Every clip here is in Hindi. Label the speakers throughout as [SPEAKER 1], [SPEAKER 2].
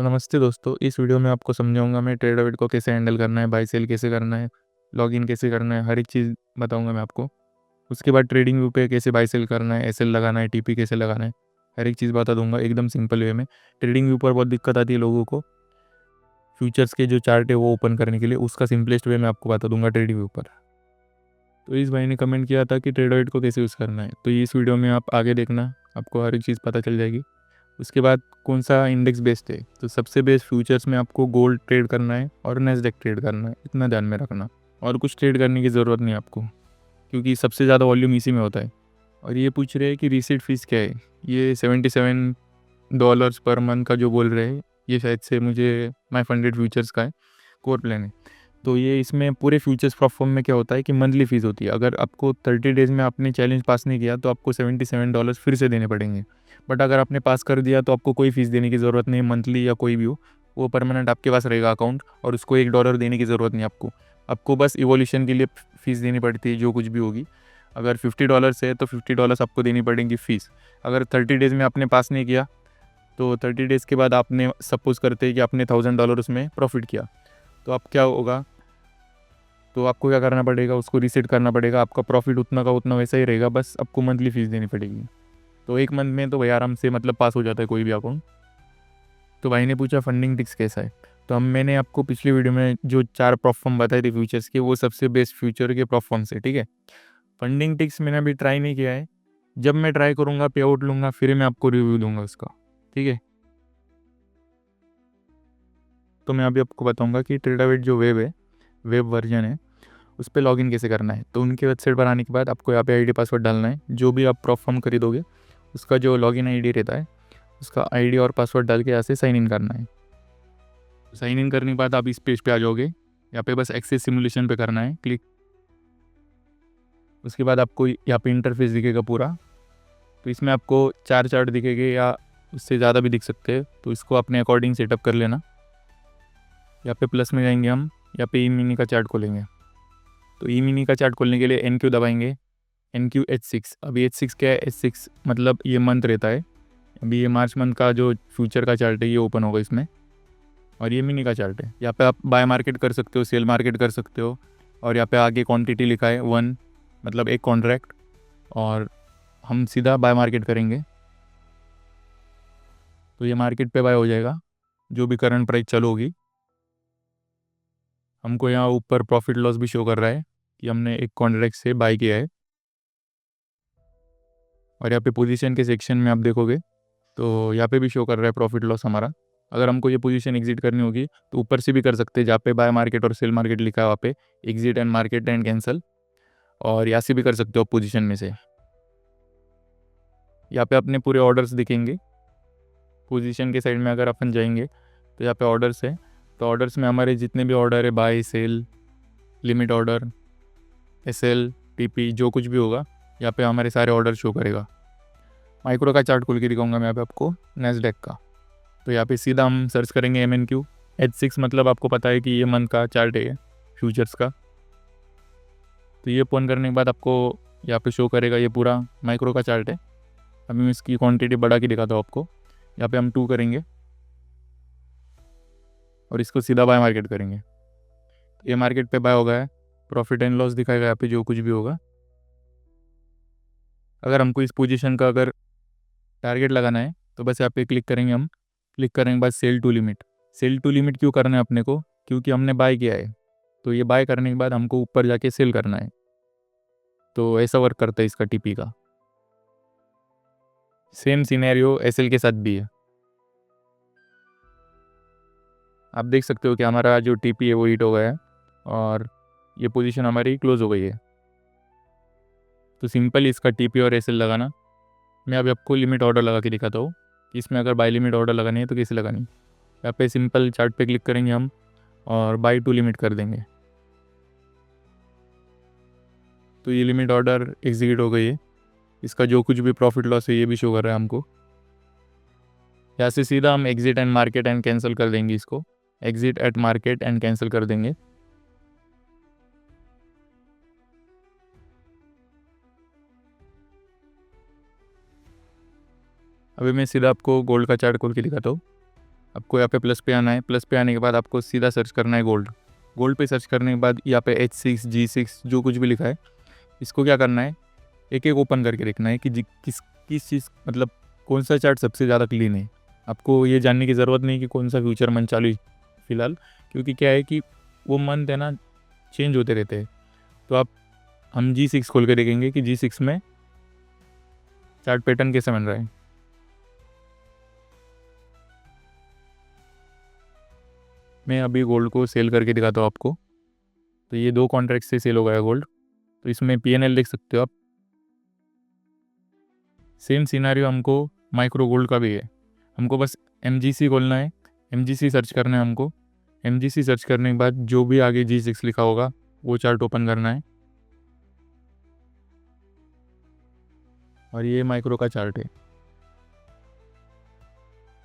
[SPEAKER 1] तो नमस्ते दोस्तों, इस वीडियो में आपको समझाऊंगा मैं ट्रेडर को कैसे हैंडल करना है, बाई सेल कैसे करना है, लॉगिन कैसे करना है, हर एक चीज़ बताऊंगा मैं आपको। उसके बाद ट्रेडिंग व्यू पे कैसे बाई सेल करना है, एसएल लगाना है, टीपी कैसे लगाना है, हर एक चीज़ बता दूंगा एकदम सिंपल वे में। ट्रेडिंग व्यू पर बहुत दिक्कत आती है लोगों को, फ्यूचर्स के जो चार्ट है वो ओपन करने के लिए, उसका सिंपलेस्ट वे मैं आपको बता दूंगा ट्रेडिंग व्यू पर। तो इस भाई ने कमेंट किया था कि ट्रेडर को कैसे यूज़ करना है, तो इस वीडियो में आप आगे देखना, आपको हर एक चीज़ पता चल जाएगी। उसके बाद कौन सा इंडेक्स बेस्ड है, तो सबसे बेस्ट फ्यूचर्स में आपको गोल्ड ट्रेड करना है और नेस्डेक ट्रेड करना है, इतना ध्यान में रखना। और कुछ ट्रेड करने की ज़रूरत नहीं आपको, क्योंकि सबसे ज़्यादा वॉल्यूम इसी में होता है। और ये पूछ रहे हैं कि रीसेट फीस क्या है, ये $77 पर मंथ का जो बोल रहे हैं, ये शायद से मुझे माई फंडेड फ्यूचर्स का है, कोर प्लान है। तो ये इसमें पूरे फ्यूचर्स प्लेटफॉर्म में क्या होता है कि मंथली फ़ीस होती है। अगर आपको 30 डेज़ में आपने चैलेंज पास नहीं किया तो आपको $77 फिर से देने पड़ेंगे। बट अगर आपने पास कर दिया तो आपको कोई फ़ीस देने की ज़रूरत नहीं, मंथली या कोई भी हो, वो परमानेंट आपके पास रहेगा अकाउंट, और उसको $1 देने की ज़रूरत नहीं आपको। आपको बस इवोल्यूशन के लिए फ़ीस देनी पड़ती है, जो कुछ भी होगी। अगर $50 है तो $50 आपको देनी पड़ेगी फ़ीस। अगर 30 डेज़ में आपने पास नहीं किया तो 30 डेज़ के बाद आपने सपोज़ करते हैं कि आपने $1000 उसमें प्रॉफिट किया, तो आप क्या होगा, तो आपको क्या करना पड़ेगा, उसको रीसेट करना पड़ेगा। आपका प्रॉफिट उतना का उतना वैसा ही रहेगा, बस आपको मंथली फ़ीस देनी पड़ेगी। तो एक मंथ में तो भाई आराम से मतलब पास हो जाता है कोई भी अकाउंट। तो भाई ने पूछा फंडिंग टिक्स कैसा है, तो मैंने आपको पिछली वीडियो में जो 4 प्लेटफॉर्म बताए थे फ्यूचर्स के, वो सबसे बेस्ट फ्यूचर के प्लेटफॉर्म्स है, ठीक है। फंडिंग टिक्स मैंने अभी ट्राई नहीं किया है, जब मैं ट्राई करूँगा पे आउट लूँगा फिर मैं आपको रिव्यू दूंगा उसका, ठीक है। तो मैं अभी आपको बताऊँगा कि ट्रेडावेट जो वेब है, वेब वर्जन है, उस पर लॉगिन कैसे करना है। तो उनकी वेबसाइट पर आने के बाद आपको यहाँ पे आईडी पासवर्ड डालना है। जो भी आप प्लेटफॉर्म खरीदोगे उसका जो लॉगिन आईडी रहता है, उसका आईडी और पासवर्ड डाल के यहाँ से साइन इन करना है। साइन इन करने के बाद आप इस पेज पे आ जाओगे, यहाँ पे बस एक्सेस सिमुलेशन पे करना है क्लिक। उसके बाद आपको यहाँ पे इंटरफेस दिखेगा पूरा। तो इसमें आपको 4 चार्ट दिखेंगे या उससे ज़्यादा भी दिख सकते हैं, तो इसको अपने अकॉर्डिंग सेटअप कर लेना। यहाँ पे प्लस में जाएंगे हम, यहाँ पे ई मिनी का चार्ट खोलेंगे। तो ई मिनी का चार्ट खोलने के लिए NQ दबाएंगे, NQ H6। अभी H6 क्या है, H6 मतलब ये मंथ रहता है। अभी ये मार्च मंथ का जो फ्यूचर का चार्ट है ये ओपन होगा इसमें, और ये मिनी का चार्ट है। यहाँ पे आप बाय मार्केट कर सकते हो, सेल मार्केट कर सकते हो, और यहाँ पे आगे क्वांटिटी लिखा है 1, मतलब एक कॉन्ट्रैक्ट, और हम सीधा बाय मार्केट करेंगे तो ये मार्केट पे बाय हो जाएगा जो भी करंट प्राइस चालू होगी। हमको यहाँ ऊपर प्रॉफिट लॉस भी शो कर रहा है कि हमने एक कॉन्ट्रैक्ट से बाय किया है। और यहाँ पे पोजीशन के सेक्शन में आप देखोगे तो यहाँ पे भी शो कर रहा है प्रॉफिट लॉस हमारा। अगर हमको ये पोजीशन एग्जिट करनी होगी तो ऊपर से भी कर सकते हैं, जहाँ पे बाय मार्केट और सेल मार्केट लिखा है वहाँ पे exit and market and cancel, और यहाँ से भी कर सकते हो पोजीशन में से। यहाँ पे अपने पूरे ऑर्डर्स दिखेंगे। पोजीशन के साइड में अगर अपन जाएंगे तो यहाँ पे ऑर्डर्स है, तो ऑर्डर्स में हमारे जितने भी ऑर्डर है, buy sell, limit order, SL, TP, जो कुछ भी होगा यहाँ पे हमारे सारे ऑर्डर शो करेगा। माइक्रो का चार्ट खोल के दिखाऊंगा मैं यहाँ पे आपको, नेस्डेक का। तो यहाँ पे सीधा हम सर्च करेंगे MNQ H6, मतलब आपको पता है कि ये मंथ का चार्ट है फ्यूचर्स का। तो ये ओपन करने के बाद आपको यहाँ पे शो करेगा, ये पूरा माइक्रो का चार्ट है। अभी मैं इसकी क्वांटिटी बढ़ा के दिखाता हूँ आपको। यहाँ पे हम 2 करेंगे और इसको सीधा बाय मार्केट करेंगे। ये मार्केट पे बाय हो गया है, प्रॉफिट एंड लॉस दिखाएगा यहाँ पे जो कुछ भी होगा। अगर हमको इस पोजीशन का अगर टारगेट लगाना है तो बस यहाँ पे क्लिक करेंगे हम। क्लिक करने के बाद sell to limit. Sell to limit क्यों करना है अपने को, क्योंकि हमने बाय किया है, तो ये बाय करने के बाद हमको ऊपर जाके सेल करना है। तो ऐसा वर्क करता है इसका टीपी का। सेम सिनेरियो एसएल के साथ भी है। आप देख सकते हो कि हमारा जो टीपी है वो हिट हो गया है और ये पोजीशन हमारी क्लोज हो गई है। तो सिंपल इसका टीपी और एसएल लगाना। मैं अभी आपको लिमिट ऑर्डर लगा के दिखाता हूँ कि इसमें अगर बाय लिमिट ऑर्डर लगानी है तो कैसे लगानी है। यहाँ पे सिंपल चार्ट पे क्लिक करेंगे हम और बाय टू लिमिट कर देंगे। तो ये लिमिट ऑर्डर एग्जीक्यूट हो गई है। इसका जो कुछ भी प्रॉफिट लॉस है ये भी शो कर रहा है हमको। यहाँ से सीधा हम exit and market and cancel कर देंगे इसको। Exit eight market and cancel कर देंगे। अभी मैं सीधा आपको गोल्ड का चार्ट खोल के दिखाता हूँ। आपको यहाँ पे प्लस पे आना है। प्लस पे आने के बाद आपको सीधा सर्च करना है गोल्ड। गोल्ड पे सर्च करने के बाद यहाँ पे H6 G6 जो कुछ भी लिखा है, इसको क्या करना है, एक एक ओपन करके देखना है कि किस चीज़ मतलब कौन सा चार्ट सबसे ज़्यादा क्लीन है। आपको ये जानने की ज़रूरत नहीं कि कौन सा फ्यूचर मंथ चालू है फिलहाल, क्योंकि क्या है कि वो मंथ है ना चेंज होते रहते हैं। तो हम G6 खोल के देखेंगे कि G6 में चार्ट पैटर्न कैसे बन रहा है। मैं अभी गोल्ड को सेल करके दिखाता हूँ आपको। तो ये 2 कॉन्ट्रैक्ट से सेल हो गया गोल्ड। तो इसमें PNL देख सकते हो आप। सेम सिनारियो हमको माइक्रो गोल्ड का भी है। हमको बस MGC खोलना है, MGC सर्च करना है हमको। MGC सर्च करने के बाद जो भी आगे G6 लिखा होगा वो चार्ट ओपन करना है। और ये माइक्रो का चार्ट है।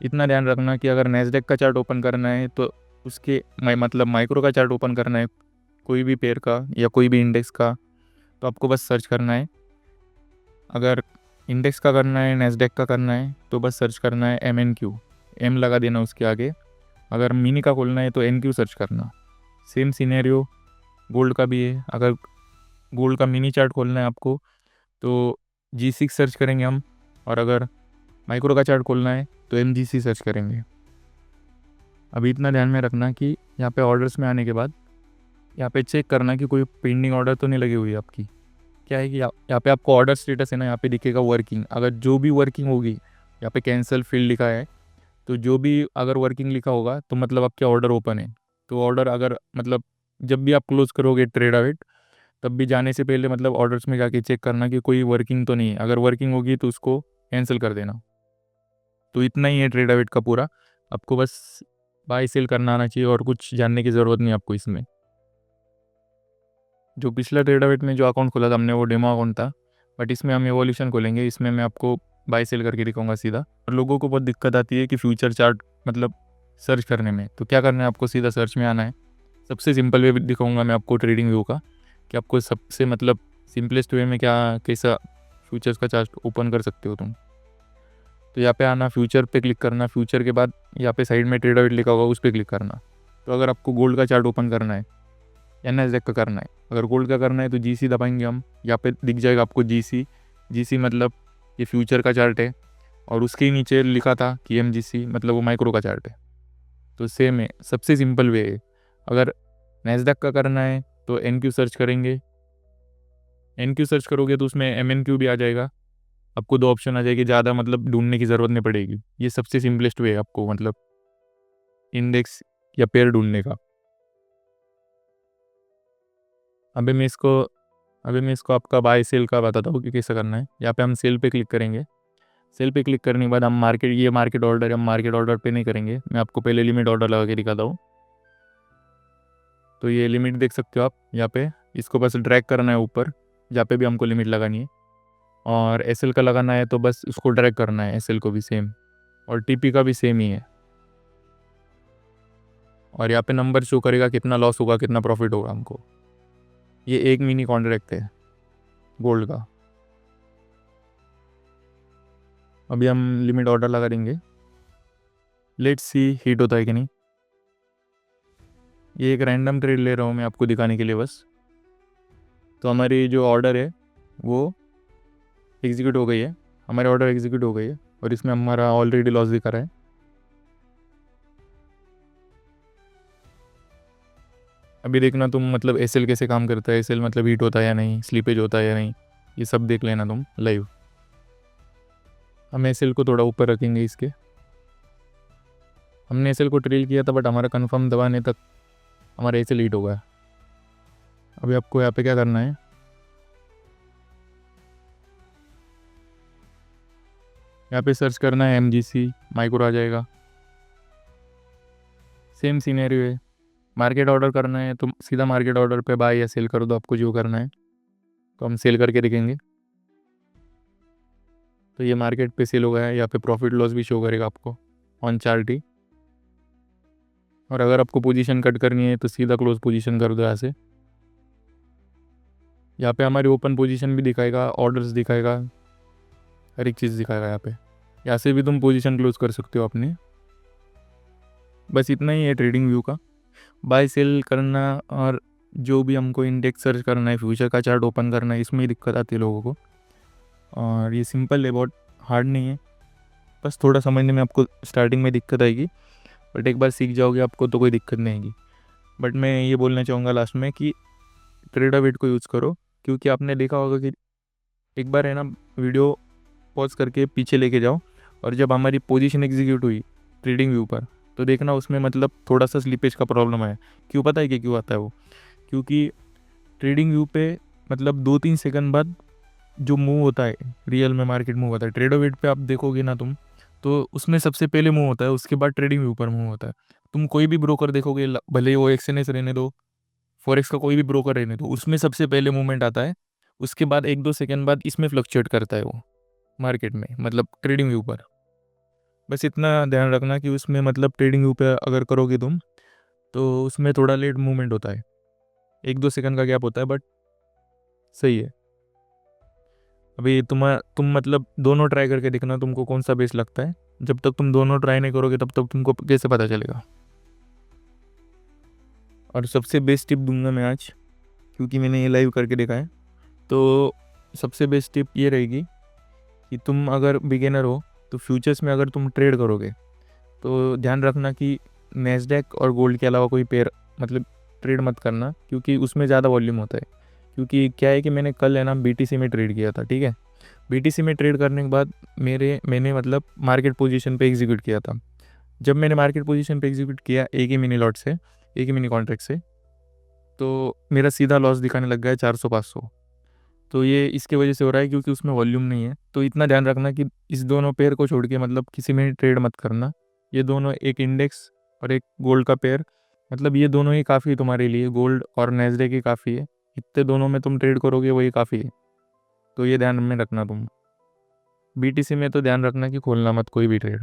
[SPEAKER 1] इतना ध्यान रखना कि अगर नैस्डैक का चार्ट ओपन करना है तो उसके मतलब माइक्रो का चार्ट ओपन करना है, कोई भी पेयर का या कोई भी इंडेक्स का, तो आपको बस सर्च करना है। अगर इंडेक्स का करना है, नैस्डैक का करना है, तो बस सर्च करना है MNQ, M लगा देना उसके आगे। अगर मिनी का खोलना है तो NQ सर्च करना। सेम सिनेरियो गोल्ड का भी है। अगर गोल्ड का मिनी चार्ट खोलना है आपको तो G6 सर्च करेंगे हम, और अगर माइक्रो का चार्ट खोलना है तो MGC सर्च करेंगे। अभी इतना ध्यान में रखना कि यहाँ पे ऑर्डर्स में आने के बाद यहाँ पे चेक करना कि कोई पेंडिंग ऑर्डर तो नहीं लगी हुई है आपकी। क्या है कि यहाँ पे आपको ऑर्डर स्टेटस है ना, यहाँ पे दिखेगा वर्किंग। अगर जो भी वर्किंग होगी, यहाँ पे कैंसिल फील्ड लिखा है, तो जो भी अगर वर्किंग लिखा होगा तो मतलब आपके ऑर्डर ओपन है। तो ऑर्डर अगर मतलब जब भी आप क्लोज करोगे ट्रेड अवेट, तब भी जाने से पहले मतलब ऑर्डर्स में जाके चेक करना कि कोई वर्किंग तो नहीं है। अगर वर्किंग होगी तो उसको कैंसिल कर देना। तो इतना ही है ट्रेड अवेट का पूरा। आपको बस बाय सेल करना आना चाहिए और कुछ जानने की ज़रूरत नहीं आपको इसमें। जो पिछला ट्रेड अवेट में जो अकाउंट खोला था हमने वो डेमो अकाउंट था, बट इसमें हम एवोल्यूशन खोलेंगे। इसमें मैं आपको बाय सेल करके दिखाऊंगा सीधा। और लोगों को बहुत दिक्कत आती है कि फ्यूचर चार्ट मतलब सर्च करने में, तो क्या करना है, आपको सीधा सर्च में आना है। सबसे सिंपल वे दिखाऊंगा मैं आपको ट्रेडिंग व्यू का, कि आपको सबसे मतलब सिंपलेस्ट वे में क्या कैसा फ्यूचर्स का चार्ट ओपन कर सकते हो तुम। तो यहाँ पे आना, फ्यूचर पे क्लिक करना। फ्यूचर के बाद यहाँ पे साइड में ट्रेड अवेट लिखा होगा, उस पर क्लिक करना। तो अगर आपको गोल्ड का चार्ट ओपन करना है या नैस्डैक का करना है, अगर गोल्ड का करना है तो GC दबाएंगे हम। यहाँ पे दिख जाएगा आपको GC मतलब ये फ्यूचर का चार्ट है, और उसके ही नीचे लिखा था कि MGC मतलब वो माइक्रो का चार्ट है। तो सेम है, सबसे सिंपल वे है। अगर नैस्डैक का करना है तो NQ सर्च करेंगे। NQ सर्च करोगे तो उसमें MNQ भी आ जाएगा। आपको 2 ऑप्शन आ जाएगी, ज़्यादा मतलब ढूंढने की ज़रूरत नहीं पड़ेगी। ये सबसे सिंपलेस्ट वे है आपको मतलब इंडेक्स या पेयर ढूंढने का। अभी मैं इसको आपका बाय सेल का बताता हूँ कि कैसे करना है। यहाँ पे हम सेल पे क्लिक करेंगे। सेल पे क्लिक करने के बाद हम मार्केट ऑर्डर, हम मार्केट ऑर्डर पे नहीं करेंगे। मैं आपको पहले लिमिट ऑर्डर लगा के दिखाता हूँ। तो ये लिमिट देख सकते हो आप यहाँ पे, इसको बस ड्रैग करना है ऊपर, जहाँ पे भी हमको लिमिट लगानी है। और SL का लगाना है तो बस उसको ड्रैग करना है, SL को भी सेम, और TP का भी सेम ही है। और यहाँ पे नंबर शो करेगा कितना लॉस होगा कितना प्रॉफिट होगा हमको। ये एक मिनी कॉन्ट्रैक्ट है गोल्ड का। अभी हम लिमिट ऑर्डर लगा देंगे। लेट्स सी हिट होता है कि नहीं। ये एक रैंडम ट्रेड ले रहा हूँ मैं आपको दिखाने के लिए बस। तो हमारी जो ऑर्डर है वो एग्जीक्यूट हो गई है, हमारी ऑर्डर एग्जीक्यूट हो गई है, और इसमें हमारा ऑलरेडी लॉस दिखा रहा है। अभी देखना तुम मतलब SL कैसे काम करता है, SL मतलब हीट होता है या नहीं, स्लीपेज होता है या नहीं, ये सब देख लेना तुम लाइव। हम SL को थोड़ा ऊपर रखेंगे इसके। हमने SL को ट्रेल किया था बट हमारा कंफर्म दबाने तक हमारा SL हीट हो गया। अभी आपको यहाँ पे क्या करना है, यहाँ पे सर्च करना है MGC, माइक्रो आ जाएगा। सेम सीनेरियो है, मार्केट ऑर्डर करना है तो सीधा मार्केट ऑर्डर पे बाय या सेल कर दो, आपको जो करना है। तो हम सेल करके देखेंगे। तो ये मार्केट पे सेल हो गया है, यहाँ पे प्रॉफिट लॉस भी शो करेगा आपको ऑन चार्ट ही। और अगर आपको पोजीशन कट करनी है तो सीधा क्लोज पोजीशन कर दो यहाँ से। यहाँ पे हमारी ओपन पोजीशन भी दिखाएगा, ऑर्डर्स दिखाएगा, हर एक चीज़ दिखाएगा यहाँ पे। यहाँ से भी तुम पोजीशन क्लोज कर सकते हो अपनी। बस इतना ही है ट्रेडिंग व्यू का। बाय सेल करना और जो भी हमको इंडेक्स सर्च करना है, फ्यूचर का चार्ट ओपन करना है, इसमें ही दिक्कत आती है लोगों को। और ये सिंपल है, बहुत हार्ड नहीं है। बस थोड़ा समझने में आपको स्टार्टिंग में दिक्कत आएगी, बट एक बार सीख जाओगे आपको तो कोई दिक्कत नहीं आएगी। बट मैं ये बोलना चाहूँगा लास्ट में कि ट्रेडाविट को यूज़ करो, क्योंकि आपने देखा होगा कि एक बार है ना, वीडियो पॉज करके पीछे लेके जाओ, और जब हमारी पोजीशन एग्जीक्यूट हुई ट्रेडिंग व्यू पर, तो देखना उसमें मतलब थोड़ा सा स्लिपेज का प्रॉब्लम आया। क्यों पता है कि क्यों आता है वो? क्योंकि ट्रेडिंग व्यू पे मतलब 2-3 सेकंड बाद जो मूव होता है, रियल में मार्केट मूव होता है, ट्रेडोवेट पे आप देखोगे ना तुम, तो उसमें सबसे पहले मूव होता है, उसके बाद ट्रेडिंग व्यू पर मूव होता है। तुम कोई भी ब्रोकर देखोगे, भले ही वो एक्सएनएस रहने दो, फॉरेक्स का कोई भी ब्रोकर रहने दो, उसमें सबसे पहले मूवमेंट आता है, उसके बाद 1-2 सेकंड बाद इसमें फ्लक्चुएट करता है वो मार्केट में, मतलब ट्रेडिंग व्यू पर। बस इतना ध्यान रखना कि उसमें मतलब ट्रेडिंग व्यू पे अगर करोगे तुम, तो उसमें थोड़ा लेट मूवमेंट होता है, 1-2 सेकंड का गैप होता है, बट सही है। अभी तुम मतलब दोनों ट्राई करके देखना तुमको कौन सा बेस्ट लगता है। जब तक तुम दोनों ट्राई नहीं करोगे तब तक तुमको कैसे पता चलेगा। और सबसे बेस्ट टिप दूंगा मैं आज, क्योंकि मैंने ये लाइव करके देखा है। तो सबसे बेस्ट टिप ये रहेगी कि तुम अगर बिगिनर हो तो फ्यूचर्स में अगर तुम ट्रेड करोगे तो ध्यान रखना कि नेस्डैक और गोल्ड के अलावा कोई पेयर मतलब ट्रेड मत करना, क्योंकि उसमें ज़्यादा वॉल्यूम होता है। क्योंकि क्या है कि मैंने कल है ना बीटीसी में ट्रेड किया था, ठीक है। बीटीसी में ट्रेड करने के बाद मैंने मतलब मार्केट पोजीशन पे एग्जीक्यूट किया था। जब मैंने मार्केट पोजीशन पे एग्जीक्यूट किया एक ही मिनी लॉट से, एक ही मिनी कॉन्ट्रैक्ट से, तो मेरा सीधा लॉस दिखाने लग गया है 400-500। तो ये इसके वजह से हो रहा है क्योंकि उसमें वॉल्यूम नहीं है। तो इतना ध्यान रखना कि इस दोनों पेयर को छोड़ के मतलब किसी में ट्रेड मत करना। ये दोनों, एक इंडेक्स और एक गोल्ड का पेयर, मतलब ये दोनों ही काफ़ी है तुम्हारे लिए, गोल्ड और नेस्डैक ही काफ़ी है। इतने दोनों में तुम ट्रेड करोगे वही काफ़ी है। तो ये ध्यान में रखना तुम। बीटीसी में तो ध्यान रखना कि खोलना मत कोई भी ट्रेड।